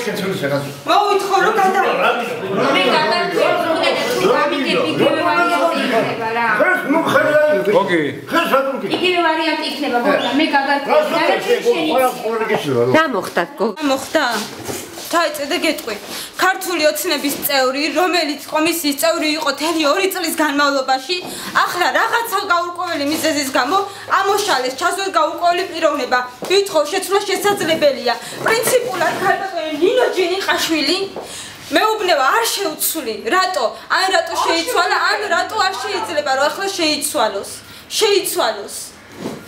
შეცვლის რაღაც. მოვითხოვ რომ მე იგივე ვარიანტი იქნება გოგო მე გაგარკვევი რა მოხდა გოგო მოხდა დაიწყე გეტყვი ქართული ოცნების წევრი რომელიც კომისიის წევრი იყო თელი 2 წლის განმავლობაში ახლა რაღაცა გაურკვეველი მიზეზის გამო ამოშალეს ჩასვეს გაურკვეველი პიროვნება ვითხოვ შეცვლა შესაძლებელია პრინციპულად ქალბატონი ნინო ჯინიხაშვილი მეუბნება არ შეუცვლი რატო ან რატო შეიცვალა ან რატო არ შეიძლება რომ ახლა შეიცვალოს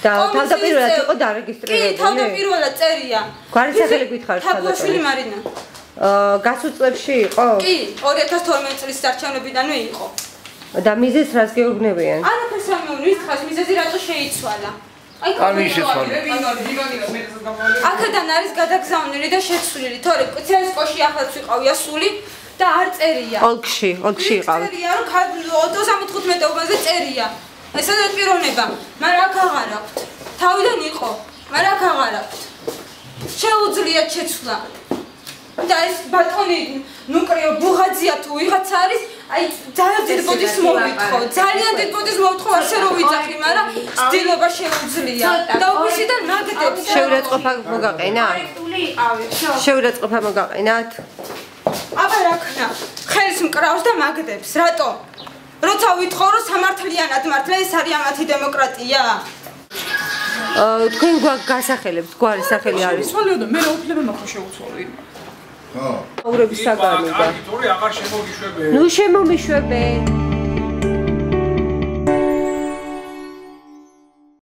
და თავდაპირველად იყო დარეგისტრირებული? კი, თავდაპირველად წერია. გვარი სახელი გითხარით თავდაპირველი მარინა. გასულ წლებში იყო? კი, 2012 წლის არჩევნებიდანვე იყო. და მიზეზს რას გეუბნებიან? არაფერს არ მეუბნები, ვის მიზეზი რატო შეიცვალა. ამი შეცვალა. აქედან არის გადაგზავნილი და შეცვლილი, თორე ცესკოში ახლაც ვიყავი ასული და არ წერია. ოლქში იყავ. წერია, რომ 35-ზე წერია. ესაა პიროვნება, მაგრამ აქ აღარ აქვს. თავიდან იყო, მაგრამ აქ აღარ აქვს. შეუძლია შეცვლა. და ეს ბატონი ნუკრიო ბუღაძია თუ ვიღაცა არის, აი ძალიან დიდ ბოდის მოვითხო. ძალიან დიდ ბოდის მოვითხო, ასე რომ ვიძახი, მაგრამ ცდილობა შეუძლია. და ოფისიდან მაგდებს. შეურაცხყოფა მოგაყენათ? შეურაცხყოფა მოგაყენათ? აბა რა ქნა? ხელს მკრავს და მაგდებს. რატო? როცა ვითხოვ რომ სამართლიანად მართლა ეს არის ამათი დემოკრატია? თქვენ გასახელებთ, გვარი სახელი არის. შეუცვალიო და მე რა უფლება მაქვს შეუცვალო იმ. აურების საგანი და. თორე აღარ შემოგიშვებე. ნუ შემომიშვებე.